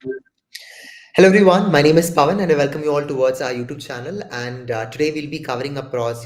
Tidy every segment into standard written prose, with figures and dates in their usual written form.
Hello everyone, my name is Pawan and I welcome you all towards our YouTube channel. And today we'll be covering across,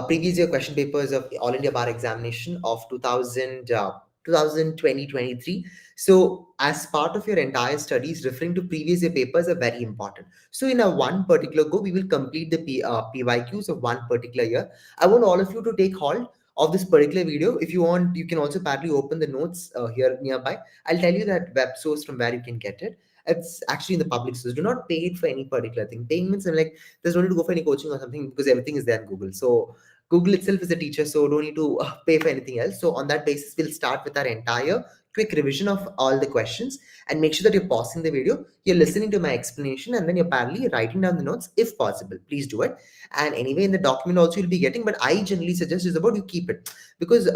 previous year question papers of All India Bar Examination of 2023. So, as part of your entire studies, referring to previous year papers are very important. So, in a one particular go, we will complete the PYQs of one particular year. I want all of you to take hold of this particular video. If you want, you can also partly open the notes here nearby. I'll tell you that web source from where you can get it. It's actually in the public source. Do not pay it for any particular thing. Paying means like there's no need to go for any coaching or something because everything is there in Google. So Google itself is a teacher, so don't need to pay for anything else. So on that basis, we'll start with our entire quick revision of all the questions and make sure that you're pausing the video, you're listening to my explanation, and then you're parallelly writing down the notes if possible. Please do it. And anyway, in the document also you'll be getting, but I generally suggest is about you keep it because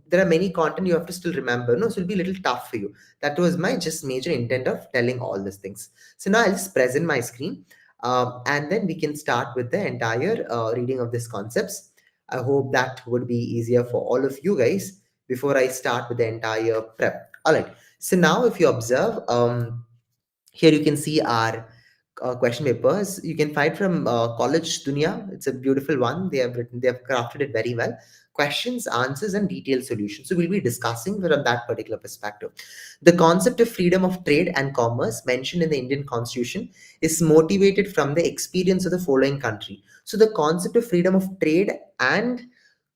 there are many content you have to still remember. No, so it'll be a little tough for you. That was my just major intent of telling all these things. So now I'll just present my screen and then we can start with the entire reading of these concepts. I hope that would be easier for all of you guys before I start with the entire prep. All right. So now if you observe, here you can see our question papers. You can find from College Dunia. It's a beautiful one. They have crafted it very well. Questions, answers, and detailed solutions. So we'll be discussing from that particular perspective. The concept of freedom of trade and commerce mentioned in the Indian Constitution is motivated from the experience of the following country. So the concept of freedom of trade and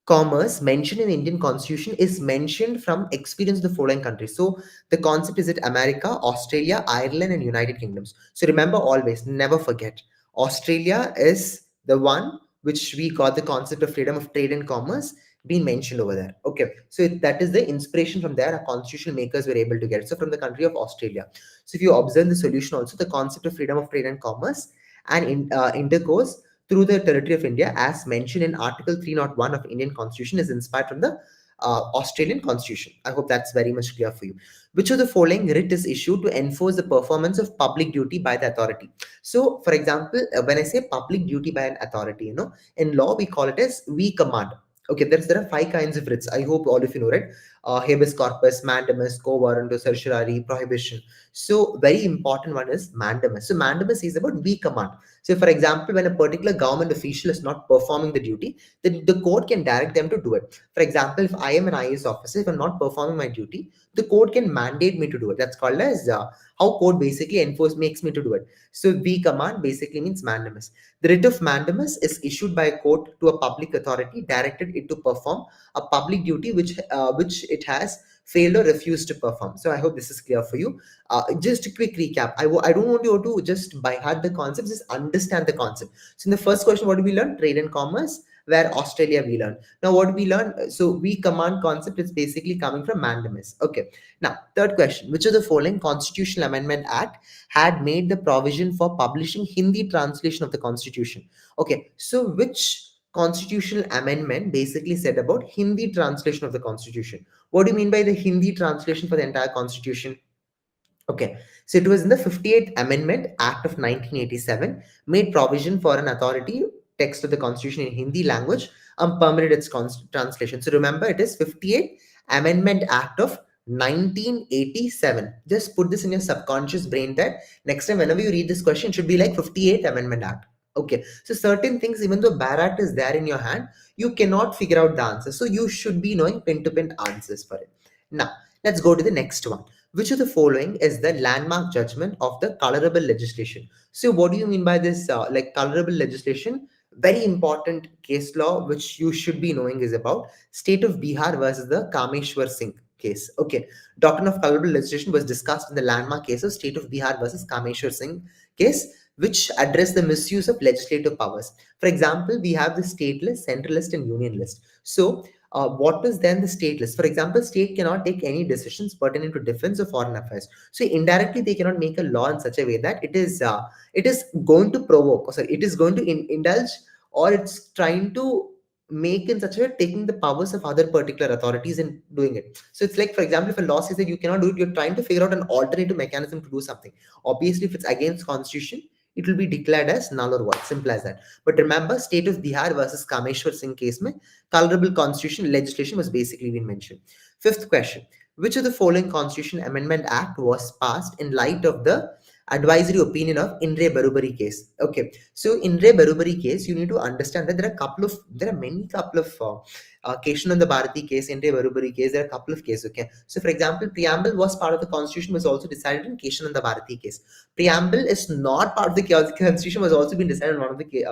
commerce mentioned in the Indian Constitution is mentioned from experience of the following countries. So the concept is it America, Australia, Ireland, and United Kingdoms. So remember always, never forget, Australia is the one which we got the concept of freedom of trade and commerce being mentioned over there. Okay, so that is the inspiration from there. Our constitutional makers were able to get it. So from the country of Australia. So if you observe the solution also, the concept of freedom of trade and commerce and intercourse through the territory of India, as mentioned in Article 301 of Indian Constitution, is inspired from the Australian Constitution. I hope that's very much clear for you. Which of the following writ is issued to enforce the performance of public duty by the authority? So, for example, when I say public duty by an authority, in law we call it as we command. Okay, there are five kinds of writs. I hope all of you know, right? Habeas corpus, mandamus, quo warranto, certiorari, prohibition. So, very important one is mandamus. So, mandamus is about we command. So, for example, when a particular government official is not performing the duty, then the court can direct them to do it. For example, if I am an IAS officer, if I'm not performing my duty, the court can mandate me to do it. That's called as how court basically makes me to do it. So, we command basically means mandamus. The writ of mandamus is issued by a court to a public authority, directed it to perform a public duty which it has failed or refused to perform. So I hope this is clear for you. Just a quick recap. I don't want you to just by heart the concepts, just understand the concept. So in the first question, what did we learn? Trade and commerce, where Australia we learned. Now what we learned, so we command concept is basically coming from mandamus. Okay. Now, third question, which of the following Constitutional Amendment Act had made the provision for publishing Hindi translation of the Constitution? Okay, so which constitutional amendment basically said about Hindi translation of the Constitution? What do you mean by the Hindi translation for the entire Constitution? Okay, so it was in the 58th Amendment Act of 1987, made provision for an authority text of the Constitution in Hindi language and permitted its translation. So remember, it is 58th Amendment Act of 1987. Just put this in your subconscious brain that next time, whenever you read this question, it should be like 58th Amendment Act. Okay, so certain things, even though Barat is there in your hand, you cannot figure out the answer. So you should be knowing pin to pin answers for it. Now, let's go to the next one. Which of the following is the landmark judgment of the colorable legislation? So, what do you mean by this? Like colorable legislation, very important case law which you should be knowing is about State of Bihar versus the Kameshwar Singh case. Okay, doctrine of colorable legislation was discussed in the landmark case of State of Bihar versus Kameshwar Singh case, which address the misuse of legislative powers. For example, we have the state list, central list, and union list. So what is then the state list? For example, state cannot take any decisions pertaining to defense or foreign affairs. So indirectly, they cannot make a law in such a way that it is going to provoke, or sorry, it is going to indulge, or it's trying to make in such a way taking the powers of other particular authorities and doing it. So it's like, for example, if a law says that you cannot do it, you're trying to figure out an alternative mechanism to do something. Obviously, if it's against constitution, it will be declared as null or void. Simple as that. But remember, State of Bihar versus Kameshwar Singh case mein colorable constitution legislation was basically been mentioned. Fifth question. Which of the following Constitution Amendment Act was passed in light of the advisory opinion of In re Barubari case. Okay, so in re Barubari case, you need to understand that there are many couple of Keshananda Bharati case, In re Barubari case. There are a couple of cases. Okay, so for example, preamble was part of the constitution was also decided in Keshananda Bharati case. Preamble is not part of the constitution was also been decided in one of the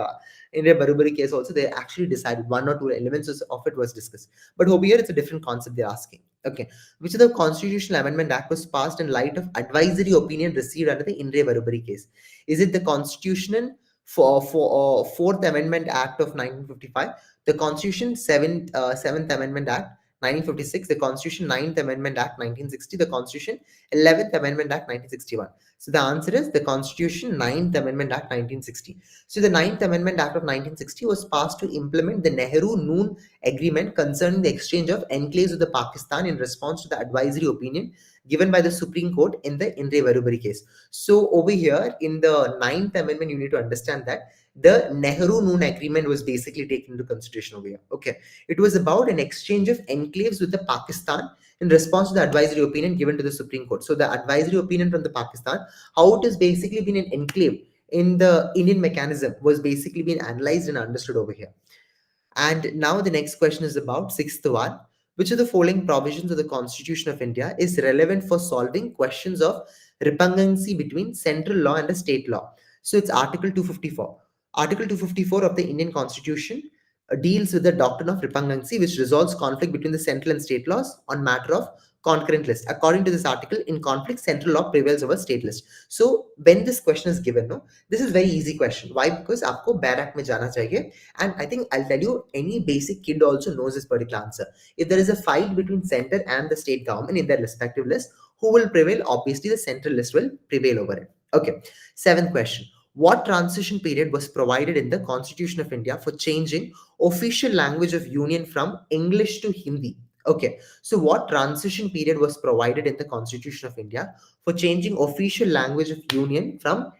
in re Barubari case. Also, they actually decided one or two elements of it was discussed. But over here, it's a different concept they're asking. Okay, which of the Constitutional Amendment Act was passed in light of advisory opinion received under the In re Barubari case? Is it the Constitutional Fourth Amendment Act of 1955, the Constitution Seventh Amendment Act 1956, the Constitution Ninth Amendment Act 1960, the Constitution 11th Amendment Act 1961? So the answer is the Constitution Ninth Amendment Act 1960. So the Ninth Amendment Act of 1960 was passed to implement the Nehru-Noon Agreement concerning the exchange of enclaves with the Pakistan in response to the advisory opinion given by the Supreme Court in the Indre Varubari case. So over here in the Ninth Amendment, you need to understand that the Nehru-Noon Agreement was basically taken into consideration over here. Okay, it was about an exchange of enclaves with the Pakistan in response to the advisory opinion given to the Supreme Court. So the advisory opinion from the Pakistan, how it has basically been an enclave in the Indian mechanism, was basically being analyzed and understood over here. And now the next question is about sixth one. Which of the following provisions of the Constitution of India is relevant for solving questions of repugnancy between central law and the state law? So it's Article 254. Article 254 of the Indian Constitution deals with the doctrine of repugnancy, which resolves conflict between the central and state laws on matter of concurrent list. According to this article, in conflict, central law prevails over state list. So when this question is given, no, this is very easy question. Why? Because आपको barrack में जाना चाहिए. And I think I'll tell you, any basic kid also knows this particular answer. If there is a fight between center and the state government in their respective list, who will prevail? Obviously, the central list will prevail over it. Okay. Seventh question. What transition period was provided in the Constitution of India for changing official language of union from English to Hindi? Okay. So what transition period was provided in the Constitution of India for changing official language of union from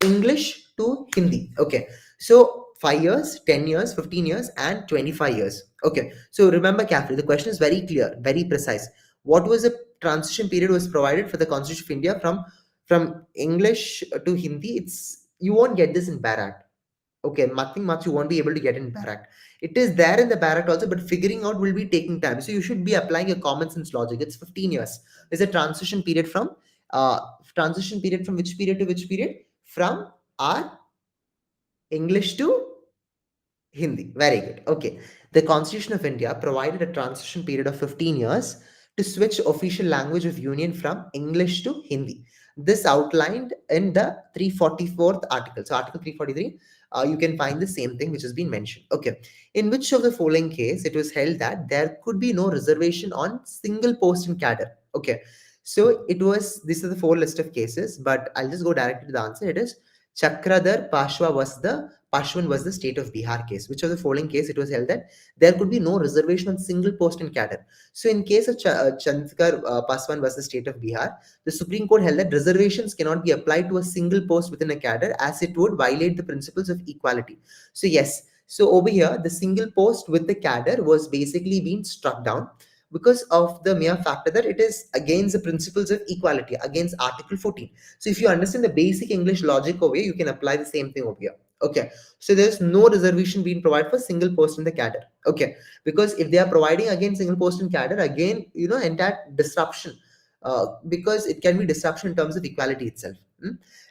English to Hindi? Okay. So 5 years, 10 years, 15 years, and 25 years. Okay. So remember carefully, the question is very clear, very precise. What was the transition period was provided for the Constitution of India from English to Hindi? You won't get this in Barat. Okay, nothing much you won't be able to get in Barat. It is there in the Barat also, but figuring out will be taking time. So you should be applying a common sense logic. It's 15 years. There's a transition period from which period to which period? From our English to Hindi. Very good. Okay. The Constitution of India provided a transition period of 15 years to switch official language of union from English to Hindi. This outlined in the 344th article. So Article 343, you can find the same thing which has been mentioned. Okay. In which of the following case it was held that there could be no reservation on single post in cadre? Okay. So these are the four list of cases, but I'll just go directly to the answer. It is Chakradhar Pashwan was the state of Bihar case. Which of the following case it was held that there could be no reservation on single post in cadre? So in case of Chandkar Paswan was the state of Bihar, the Supreme Court held that reservations cannot be applied to a single post within a cadre as it would violate the principles of equality. So yes, so over here the single post with the cadre was basically being struck down because of the mere factor that it is against the principles of equality, against Article 14. So if you understand the basic English logic over here, you can apply the same thing over here. Okay, so there's no reservation being provided for single post in the cadre. Okay, because if they are providing again single post in cadre, again, entire disruption, because it can be disruption in terms of equality itself.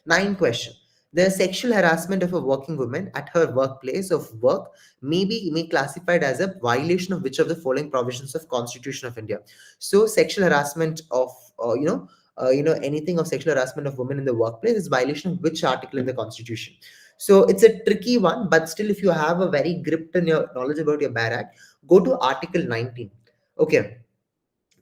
Ninth question. The sexual harassment of a working woman at her workplace of work may be classified as a violation of which of the following provisions of Constitution of India? So sexual harassment of anything of sexual harassment of women in the workplace is violation of which article in the Constitution? So it's a tricky one, but still, if you have a very grip in your knowledge about your Barak, go to Article 19. Okay.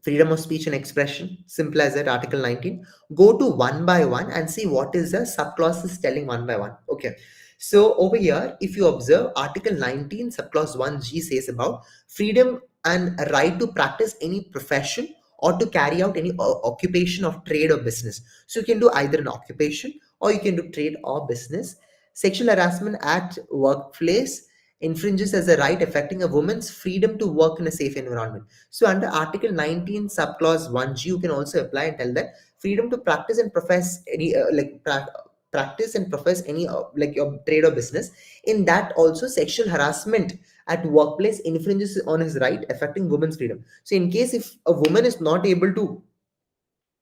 Freedom of speech and expression, simple as that, Article 19. Go to one by one and see what is the subclauses telling one by one. Okay. So over here, if you observe, Article 19, subclause 1G says about freedom and a right to practice any profession or to carry out any occupation of trade or business. So you can do either an occupation or you can do trade or business. Sexual harassment at workplace infringes as a right affecting a woman's freedom to work in a safe environment. So under Article 19, subclause 1G, you can also apply and tell that freedom to practice and profess any practice and profess any like your trade or business. In that also, sexual harassment at workplace infringes on his right, affecting women's freedom. So in case if a woman is not able to,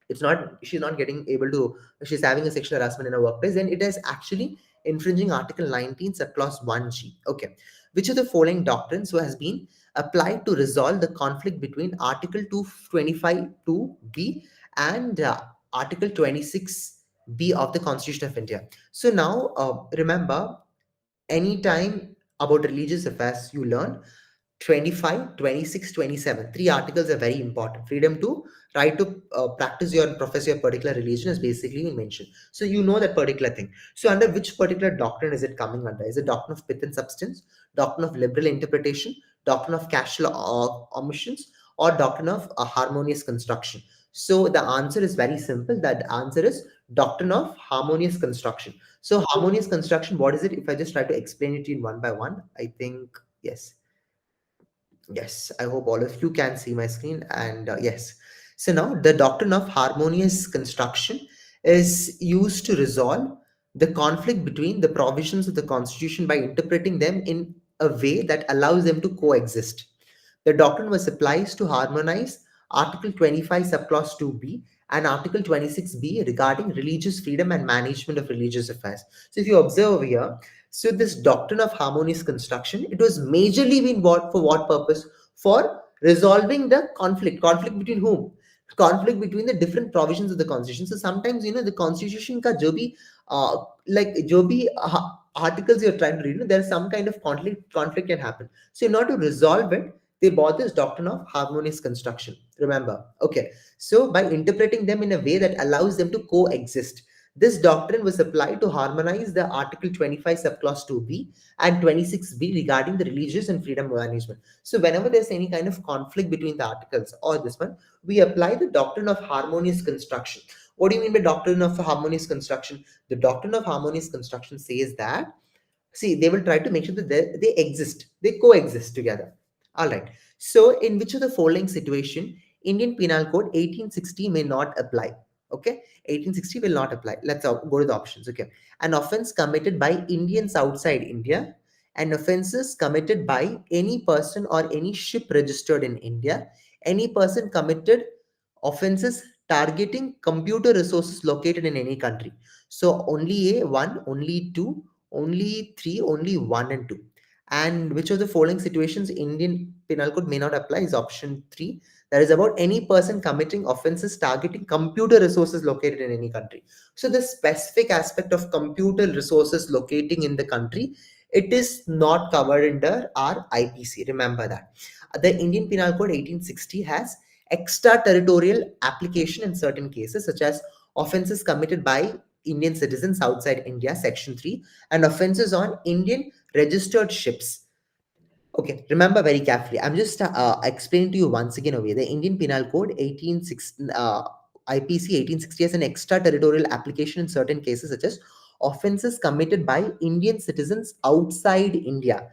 it's not, she's not getting able to, she's having a sexual harassment in a workplace, then it is actually infringing article 19 subclause 1G. Okay, which of the following doctrines so has been applied to resolve the conflict between article 225 2B and article 26B of the Constitution of India? So now remember, anytime about religious affairs you learn 25, 26, 27. Three articles are very important. Freedom to right to practice your and profess your particular religion is basically mentioned. So you know that particular thing. So under which particular doctrine is it coming under? Is it doctrine of pith and substance, doctrine of liberal interpretation, doctrine of casual omissions, or doctrine of harmonious construction? So the answer is very simple. That answer is doctrine of harmonious construction. So harmonious construction, what is it? If I just try to explain it to you one by one, I think yes. Yes, I hope all of you can see my screen. And yes, so now the doctrine of harmonious construction is used to resolve the conflict between the provisions of the Constitution by interpreting them in a way that allows them to coexist. The doctrine was applies to harmonize Article 25, subclause 2B, and Article 26B regarding religious freedom and management of religious affairs. So if you observe over here, so this doctrine of harmonious construction, it was majorly been what for what purpose? For resolving the conflict. Conflict between whom? Conflict between the different provisions of the constitution. So sometimes the constitution ka jo bhi like jo bhi articles you're trying to read, there's some kind of conflict can happen. So in order to resolve it, they bought this doctrine of harmonious construction. Remember, okay. So by interpreting them in a way that allows them to coexist, this doctrine was applied to harmonize the Article 25 subclause 2B and 26B regarding the religious and freedom management. So whenever there's any kind of conflict between the articles or this one, we apply the doctrine of harmonious construction. What do you mean by doctrine of harmonious construction? The doctrine of harmonious construction says that, see, they will try to make sure that they exist, they coexist together. All right. So in which of the following situation Indian Penal Code 1860 may not apply? Okay, 1860 will not apply. Let's go to the options. Okay, an offense committed by Indians outside India, and offenses committed by any person or any ship registered in India, any person committed offenses targeting computer resources located in any country. So only A, one, only two, only three, only one and two. And which of the following situations Indian Penal Code may not apply is option three. That is about any person committing offenses targeting computer resources located in any country. So the specific aspect of computer resources locating in the country, it is not covered under our IPC. Remember that. The Indian Penal Code 1860 has extraterritorial application in certain cases, such as offenses committed by Indian citizens outside India, Section 3, and offenses on Indian registered ships. Okay, remember very carefully. I'm just explaining to you once again over here. The Indian Penal Code 1860, IPC 1860 has an extraterritorial application in certain cases, such as offenses committed by Indian citizens outside India.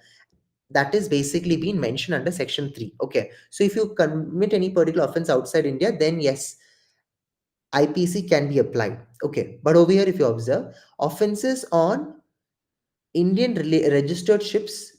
That is basically being mentioned under Section 3. Okay, so if you commit any particular offense outside India, then yes, IPC can be applied. Okay, but over here, if you observe, offenses on Indian registered ships,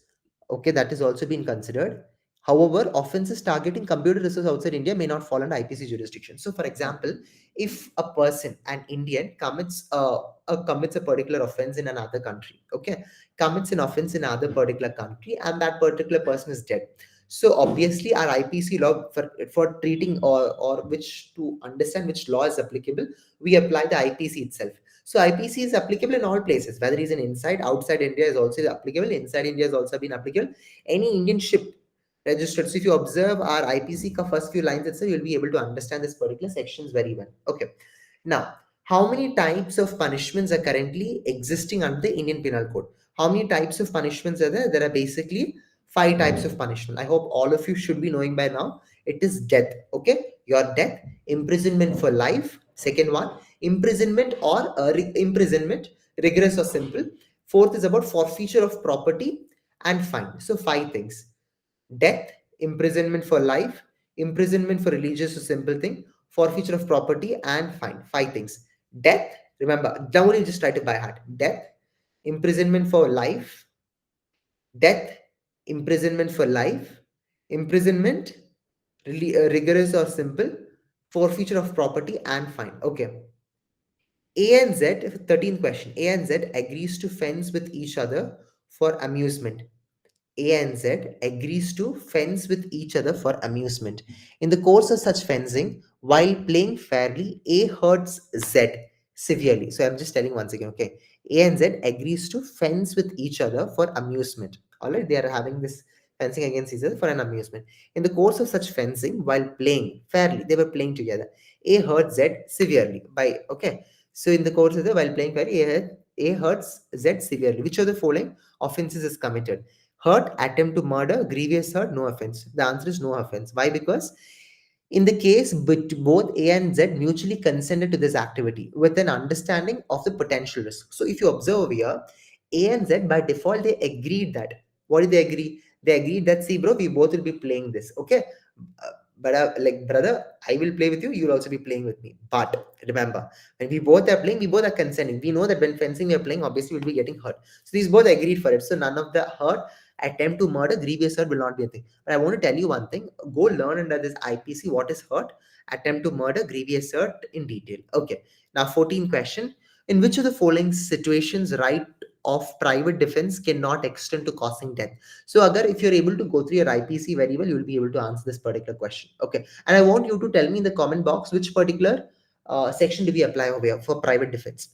okay, that is also being considered. However, offenses targeting computer resources outside India may not fall under IPC jurisdiction. So, for example, if a person, an Indian, commits a particular offense in another country, okay, commits an offense in another particular country, and that particular person is dead. So, obviously, our IPC law for treating or which to understand which law is applicable, we apply the IPC itself. So IPC is applicable in all places, whether it's in inside, outside India is also applicable. Inside India has also been applicable. Any Indian ship registered. So if you observe our IPC ka first few lines itself, you'll be able to understand this particular sections very well. Okay. Now, how many types of punishments are currently existing under the Indian Penal Code? How many types of punishments are there? There are basically 5 types of punishment. I hope all of you should be knowing by now. It is death. Okay. Your death, imprisonment for life. Second one, imprisonment or imprisonment, rigorous or simple. Fourth is about forfeiture of property and fine. So 5 things: death, imprisonment for life, imprisonment for religious or simple thing, forfeiture of property, and fine. Five things. Death, remember, don't worry, just try to by heart. Death, imprisonment for life, death, imprisonment for life, imprisonment, rigorous or simple, forfeiture of property, and fine. Okay. A and Z, 13th question. A and Z agrees to fence with each other for amusement. A and Z agrees to fence with each other for amusement. In the course of such fencing, while playing fairly, A hurts Z severely. So I'm just telling once again, okay. A and Z agrees to fence with each other for amusement. Alright, they are having this fencing against each other for an amusement. In the course of such fencing, while playing fairly, they were playing together. A hurts Z severely by okay. So in the course of the while playing fairly, A hurts Z severely. Which of the following offenses is committed? Hurt, attempt to murder, grievous hurt, no offense. The answer is no offense. Why? Because in the case, both A and Z mutually consented to this activity with an understanding of the potential risk. So, if you observe here, A and Z by default they agreed that. What did they agree? They agreed that, see, bro, we both will be playing this. Okay, but like brother, I will play with you. You will also be playing with me. But remember, when we both are playing, we both are consenting. We know that when fencing we are playing, obviously we'll be getting hurt. So these both agreed for it. So none of the hurt, attempt to murder, grievous hurt will not be a thing. But I want to tell you one thing. Go learn under this IPC what is hurt, attempt to murder, grievous hurt in detail. Okay. Now, 14th question. In which of the following situations right of private defense cannot extend to causing death? So, agar if you're able to go through your IPC very well, you'll be able to answer this particular question. Okay. And I want you to tell me in the comment box which particular section do we apply over here for private defense.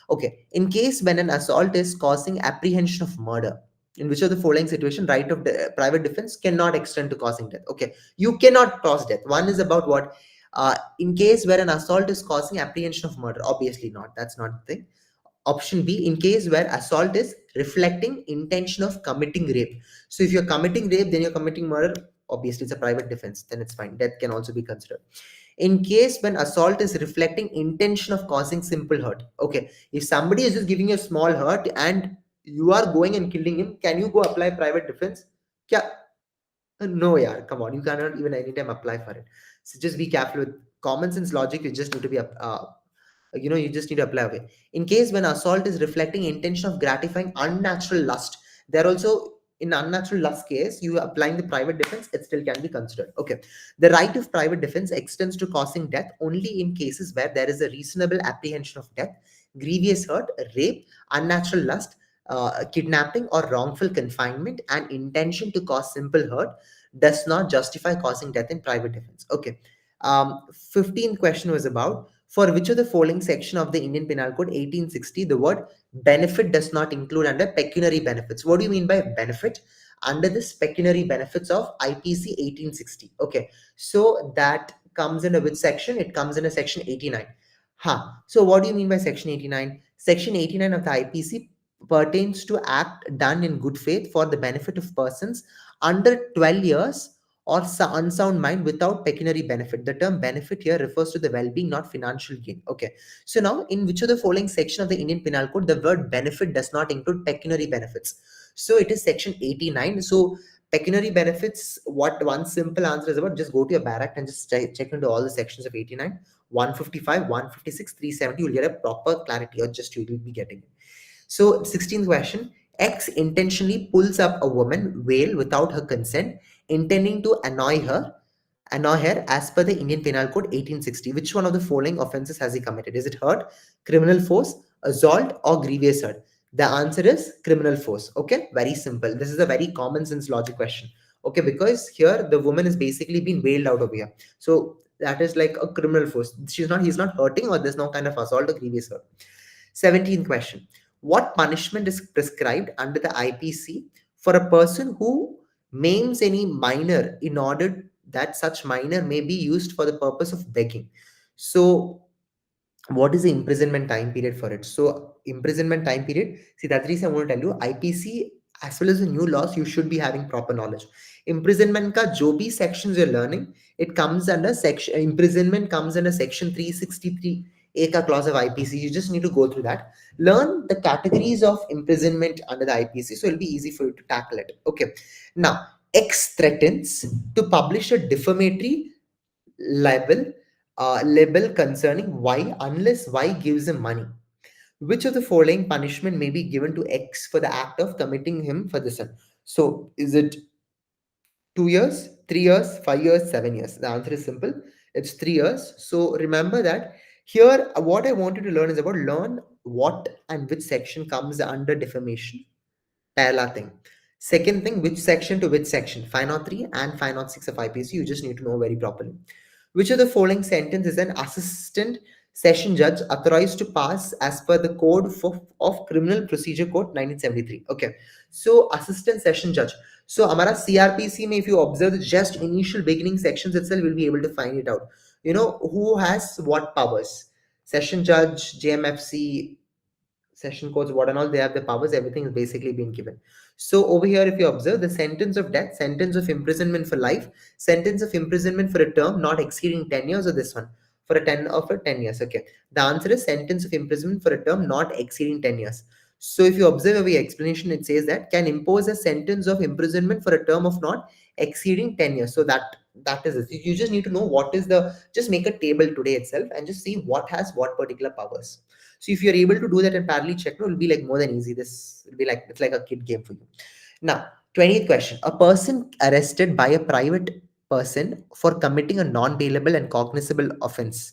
Okay. In case when an assault is causing apprehension of murder, in which of the following situation right of private defense cannot extend to causing death? Okay, you cannot cause death. One is about what? In case where an assault is causing apprehension of murder, obviously not. That's not the thing. Option B, in case where assault is reflecting intention of committing rape. So if you're committing rape, then you're committing murder. Obviously, it's a private defense. Then it's fine. Death can also be considered. In case when assault is reflecting intention of causing simple hurt. Okay, if somebody is just giving you a small hurt and you are going and killing him, can you go apply private defense? Yeah, no, yeah, come on, you cannot even anytime apply for it. So just be careful with common sense logic. You just need to be you just need to apply. Okay, in case when assault is reflecting intention of gratifying unnatural lust, there also in unnatural lust case you applying the private defense, it still can be considered. Okay, the right of private defense extends to causing death only in cases where there is a reasonable apprehension of death, grievous hurt, rape, unnatural lust, kidnapping or wrongful confinement, and intention to cause simple hurt does not justify causing death in private defense. Okay. 15th question was about for which of the following section of the Indian Penal Code 1860 the word benefit does not include under pecuniary benefits. What do you mean by benefit? Under this pecuniary benefits of IPC 1860. Okay, so that comes in a which section? It comes in a section 89. Huh. So what do you mean by section 89? Section 89 of the IPC pertains to act done in good faith for the benefit of persons under 12 years or unsound mind without pecuniary benefit. The term benefit here refers to the well-being, not financial gain. Okay. So now, in which of the following section of the Indian Penal Code, the word benefit does not include pecuniary benefits? So it is section 89. So pecuniary benefits, what one simple answer is about, just go to your barrack and just check into all the sections of 89, 155, 156, 370. You'll get a proper clarity, or just you will be getting it. So 16th question, X intentionally pulls up a woman veil without her consent, intending to annoy her as per the Indian Penal Code 1860. Which one of the following offenses has he committed? Is it hurt, criminal force, assault, or grievous hurt? The answer is criminal force. Okay, very simple. This is a very common sense logic question. Okay, because here the woman is basically being veiled out over here. So that is like a criminal force. He's not hurting, or there's no kind of assault or grievous hurt. 17th question. What punishment is prescribed under the IPC for a person who maims any minor in order that such minor may be used for the purpose of begging? So what is the imprisonment time period for it? So imprisonment time period, see, that's the reason I want to tell you, IPC as well as the new laws, you should be having proper knowledge. Imprisonment ka jo bhi sections you're learning, it comes under section, imprisonment comes under section 363 a ka clause of IPC. You just need to go through that, learn the categories of imprisonment under the IPC, so it'll be easy for you to tackle it. Okay, now X threatens to publish a defamatory libel libel concerning Y unless Y gives him money. Which of the following punishment may be given to X for the act of committing him for the sin? So, is it 2 years, 3 years, 5 years, 7 years? The answer is simple. It's 3 years. So, remember that here, what I wanted to learn is about learn what and which section comes under defamation. Pehla thing. Second thing, which section to which section? 503 and 506 of IPC. You just need to know very properly. Which of the following sentence is an assistant session judge authorized to pass as per the code of Criminal Procedure Code 1973? Okay. So assistant session judge. So Amara CRPC may, if you observe the just initial beginning sections itself, will be able to find it out. You know who has what powers. Session judge, JMFC, session codes, what and all, they have the powers, everything is basically been given. So over here, if you observe the sentence of death, sentence of imprisonment for life, sentence of imprisonment for a term not exceeding 10 years, or this one for a 10 years. Okay, the answer is sentence of imprisonment for a term not exceeding 10 years. So if you observe every explanation, it says that can impose a sentence of imprisonment for a term of not exceeding 10 years. So that is it. You just need to know what is the, just make a table today itself and just see what has what particular powers. So if you're able to do that and parallelly check, no, it'll be like more than easy. This will be like, it's like a kid game for you. Now, 20th question. A person arrested by a private person for committing a non-bailable and cognizable offense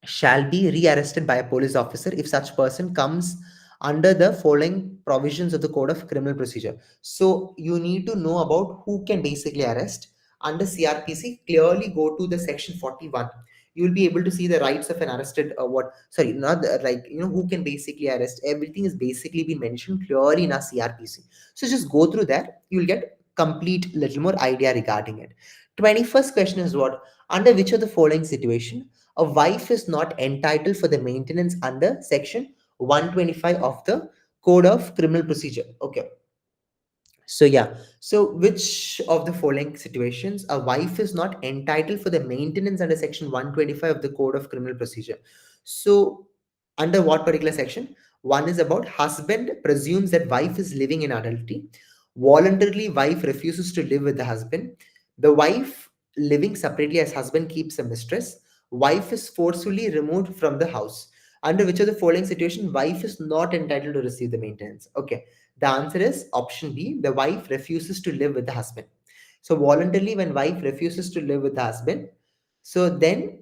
shall be rearrested by a police officer if such person comes under the following provisions of the Code of Criminal Procedure. So you need to know about who can basically arrest under CRPC. Clearly go to the section 41. You will be able to see the rights of an arrested, what, sorry, not the, like, who can basically arrest. Everything is basically been mentioned clearly in our CRPC. So just go through that. You will get complete little more idea regarding it. 21st question is what? Under which of the following situation a wife is not entitled for the maintenance under section 125 of the Code of Criminal Procedure? Okay. So yeah, so which of the following situations a wife is not entitled for the maintenance under section 125 of the Code of Criminal Procedure? So under what particular section? One is about husband presumes that wife is living in adultery. Voluntarily, wife refuses to live with the husband. The wife living separately as husband keeps a mistress. Wife is forcefully removed from the house. Under which of the following situation wife is not entitled to receive the maintenance? Okay, the answer is option B. The wife refuses to live with the husband. So voluntarily, when wife refuses to live with the husband, so then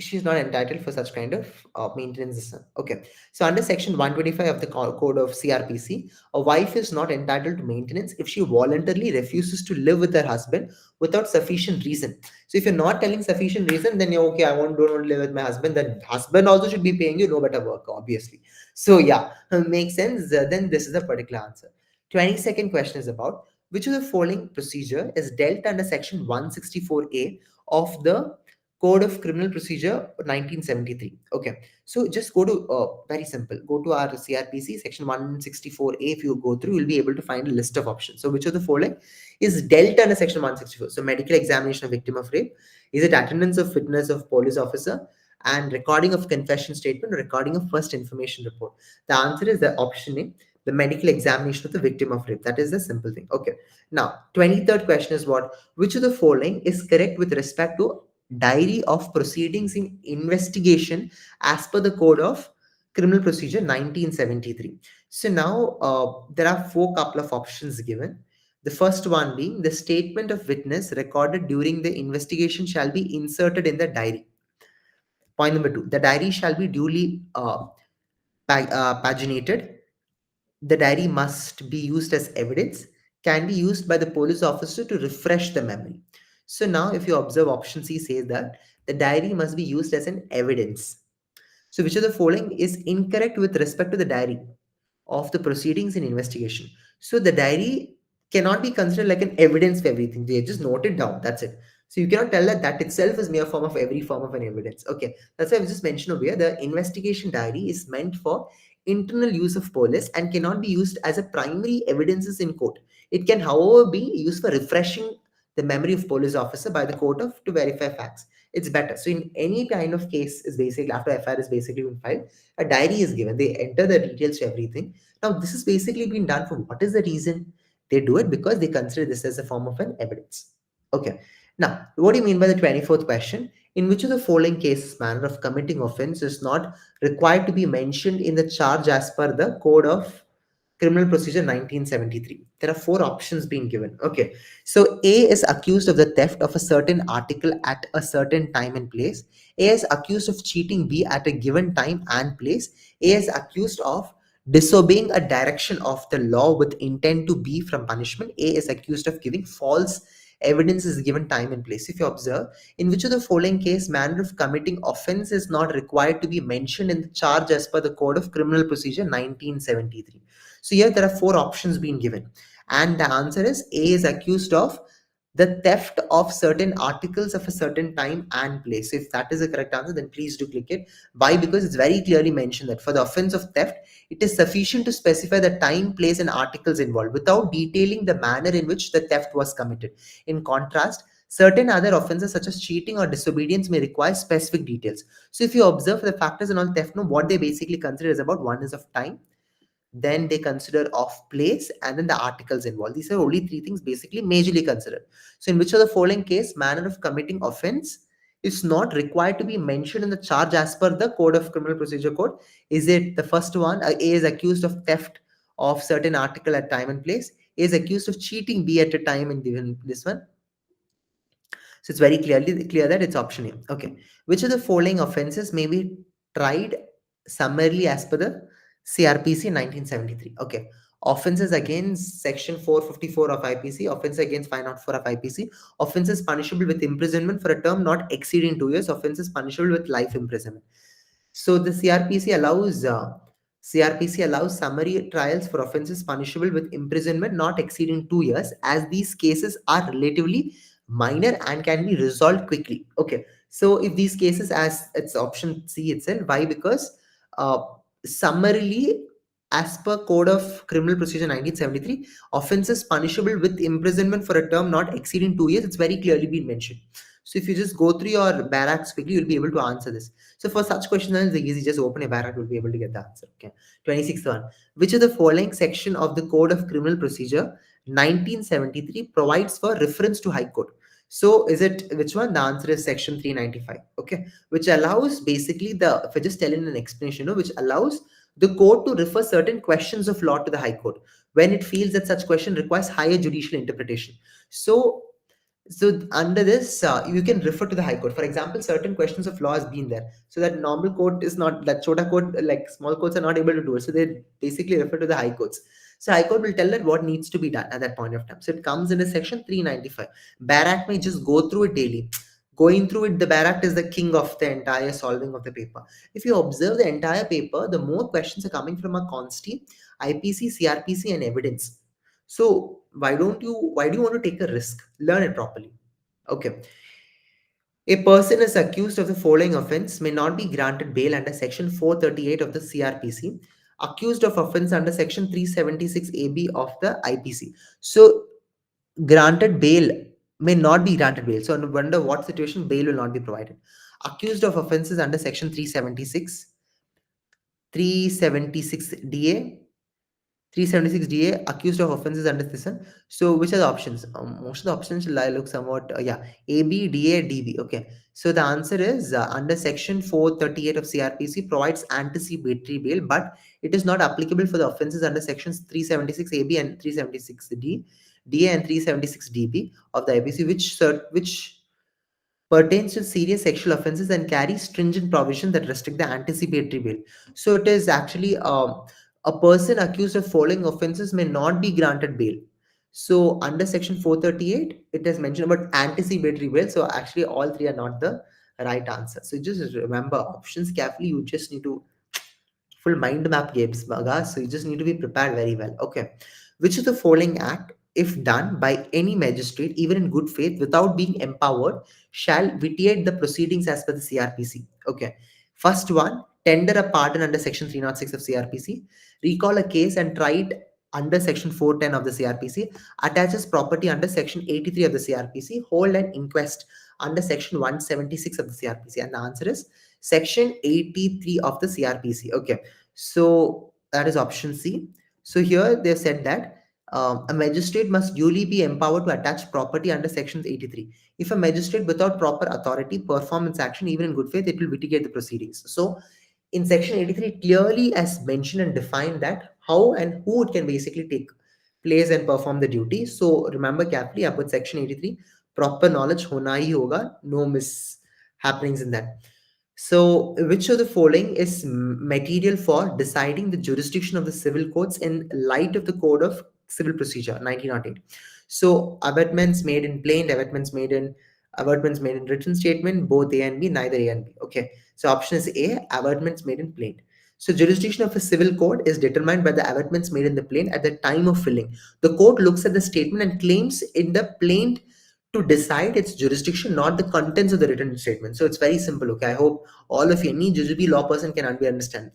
she's not entitled for such kind of maintenance system. Okay. So under section 125 of the code of CRPC, a wife is not entitled to maintenance if she voluntarily refuses to live with her husband without sufficient reason. So if you're not telling sufficient reason, then you're okay, don't want to live with my husband. Then husband also should be paying you no better work, obviously. So yeah, makes sense. Then this is the particular answer. 22nd question is about which of the following procedure is dealt under section 164A of the Code of Criminal Procedure 1973. Okay, so just go to very simple. Go to our CRPC section 164A. If you go through, you'll be able to find a list of options. So which of the following is dealt under section 164? So medical examination of victim of rape. Is it attendance of witness of police officer and recording of confession statement or recording of first information report? The answer is the option A, the medical examination of the victim of rape. That is the simple thing. Okay. Now, 23rd question is what? Which of the following is correct with respect to diary of proceedings in investigation as per the Code of Criminal Procedure 1973? So now there are four couple of options given. The first one being the statement of witness recorded during the investigation shall be inserted in the diary. Point number two, the diary shall be duly paginated. The diary must be used as evidence, can be used by the police officer to refresh the memory. So now if you observe option C says that the diary must be used as an evidence. So which of the following is incorrect with respect to the diary of the proceedings in investigation? So the diary cannot be considered like an evidence for everything. They just note it down. That's it. So you cannot tell that that itself is mere form of every form of an evidence. Okay, that's why I just mentioned over here. The investigation diary is meant for internal use of police and cannot be used as a primary evidences in court. It can, however, be used for refreshing the memory of police officer by the court of to verify facts. It's better. So in any kind of case is basically after FIR is basically been filed, a diary is given. They enter the details to everything. Now this is basically been done for what is the reason? They do it because they consider this as a form of an evidence. Okay. Now, what do you mean by the 24th question? In which of the following cases manner of committing offense is not required to be mentioned in the charge as per the Code of Criminal Procedure 1973? There are four options being given. Okay. So A is accused of the theft of a certain article at a certain time and place. A is accused of cheating B at a given time and place. A is accused of disobeying a direction of the law with intent to be from punishment. A is accused of giving false evidence is given time and place. If you observe, in which of the following case manner of committing offense is not required to be mentioned in the charge as per the Code of Criminal Procedure 1973? So here there are four options being given, and the answer is A is accused of the theft of certain articles of a certain time and place. So if that is the correct answer, then please do click it. Why? Because it's very clearly mentioned that for the offense of theft, it is sufficient to specify the time, place, and articles involved without detailing the manner in which the theft was committed. In contrast, certain other offenses such as cheating or disobedience may require specific details. So if you observe the factors in all theft, no, what they basically consider is about one is of time, then they consider of place, and then the articles involved. These are only three things basically majorly considered. So in which of the following case manner of committing offense is not required to be mentioned in the charge as per the Code of Criminal Procedure Code? Is it the first one? A is accused of theft of certain article at time and place. A is accused of cheating B at a time and given this one. So it's very clearly clear that it's option A. Okay. Which of the following offenses may be tried summarily as per the CRPC 1973? Okay. Offenses against Section 454 of IPC, offenses against 504 of IPC, offenses punishable with imprisonment for a term not exceeding 2 years, offenses punishable with life imprisonment. So the CRPC allows summary trials for offences punishable with imprisonment not exceeding 2 years, as these cases are relatively minor and can be resolved quickly. Okay, so if these cases, as it's option C itself, why? Because uh, summarily, as per Code of Criminal Procedure 1973, offences punishable with imprisonment for a term not exceeding 2 years, it's very clearly been mentioned. So if you just go through your barracks quickly, you'll be able to answer this. So for such questions, it's easy. Just open a barrack, you'll be able to get the answer. Okay. 26th one. Which of the following section of the Code of Criminal Procedure 1973 provides for reference to High Court? So is it which one? The answer is section 395. Okay. Which allows basically if I just tell in an explanation, which allows the court to refer certain questions of law to the High Court when it feels that such question requires higher judicial interpretation. So under this, you can refer to the High Court. For example, certain questions of law has been there, so that normal court is not, that chota court, like small courts are not able to do it. So they basically refer to the High Courts. So High Court will tell that what needs to be done at that point of time. So it comes in a section 395. Barrack may just go through it daily. Going through it, the Barrack is the king of the entire solving of the paper. If you observe the entire paper, the more questions are coming from a consti, IPC, CRPC, and evidence. So why do you want to take a risk? Learn it properly. Okay. A person is accused of the following offense may not be granted bail under section 438 of the CRPC, accused of offense under section 376 AB of the IPC. So granted bail may not be granted bail. So under what situation bail will not be provided. Accused of offenses under section 376 DA, 376 DA, accused of offenses under this one. So which are the options? Most of the options look somewhat, yeah, AB, DA, DB. Okay. So the answer is under section 438 of CRPC provides anticipatory bail, but it is not applicable for the offenses under sections 376 AB and 376 D, DA and 376 DB of the IPC, which pertains to serious sexual offenses and carries stringent provisions that restrict the anticipatory bail. So it is actually a person accused of following offenses may not be granted bail. So under section 438, it is mentioned about anticipatory bail. So actually, all three are not the right answer. So just remember options carefully. You just need to full mind map games, Baga. So you just need to be prepared very well. Okay. Which of the following act, if done by any magistrate, even in good faith, without being empowered, shall vitiate the proceedings as per the CRPC? Okay. First one, tender a pardon under section 306 of CRPC, recall a case and try it under section 410 of the CRPC, attaches property under section 83 of the CRPC, hold an inquest under section 176 of the CRPC. And the answer is section 83 of the CRPC. Okay. So that is option C. So here they said that A magistrate must duly be empowered to attach property under sections 83. If a magistrate without proper authority perform its action even in good faith, it will mitigate the proceedings. So in section 83 clearly as mentioned and defined that how and who it can basically take place and perform the duty. So remember carefully about section 83, proper knowledge hona hi hoga, no mishappenings in that. So, which of the following is material for deciding the jurisdiction of the civil courts in light of the Code of Civil Procedure 1908? So, avertments made in written statement, both A and B, neither A and B. Okay. So, option is A, avertments made in plain. So, jurisdiction of a civil court is determined by the avertments made in the plain at the time of filling. The court looks at the statement and claims in the plain to decide its jurisdiction, not the contents of the written statement. So it's very simple. Okay, I hope all of you, any jujube law person can understand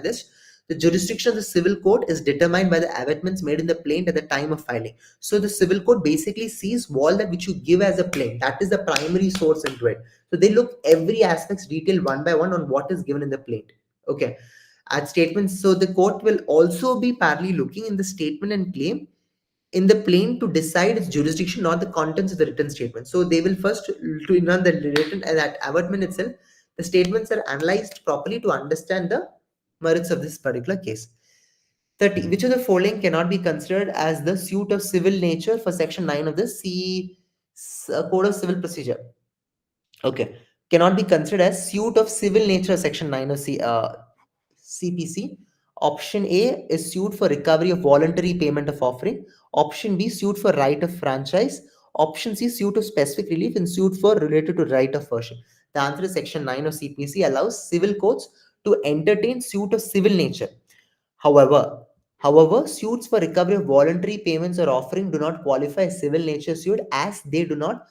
this. The jurisdiction of the civil court is determined by the avertments made in the plaint at the time of filing. So the civil court basically sees all that which you give as a plaint. That is the primary source into it. So they look every aspects detailed one by one on what is given in the plaint. Okay. At statements, so the court will also be parallelly looking in the statement and claim in the plain to decide its jurisdiction, not the contents of the written statement. So they will first to learn the written and that avertment itself. The statements are analyzed properly to understand the merits of this particular case. 30. Which of the following cannot be considered as the suit of civil nature for section 9 of the Code of Civil Procedure? Okay. Cannot be considered as suit of civil nature, section 9 of CPC. Option A is suit for recovery of voluntary payment of offering. Option B, suit for right of franchise. Option C, suit of specific relief, and suit for related to right of worship. The answer is section 9 of CPC allows civil courts to entertain suit of civil nature. However, suits for recovery of voluntary payments or offering do not qualify as civil nature suit as they do not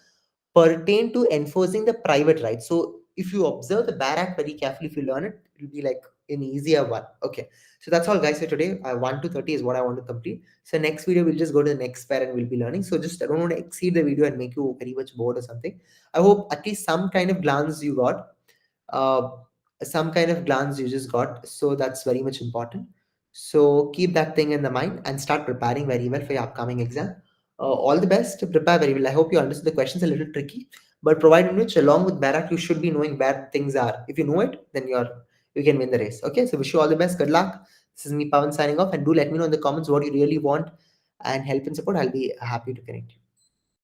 pertain to enforcing the private rights. So if you observe the Bar Act very carefully, if you learn it, it will be like an easier one. Okay. So that's all guys for today. 1 to 30 is what I want to complete. So next video, we'll just go to the next pair and we'll be learning. So just I don't want to exceed the video and make you very much bored or something. I hope at least some kind of glance you got. Uh, some kind of glance you just got. So that's very much important. So keep that thing in the mind and start preparing very well for your upcoming exam. All the best to prepare very well. I hope you understood the questions a little tricky, but provided which along with Barak, you should be knowing where things are. If you know it, then you can win the race. Okay, so wish you all the best. Good luck. This is me, Pawan, signing off, and do let me know in the comments what you really want and help and support. I'll be happy to connect you.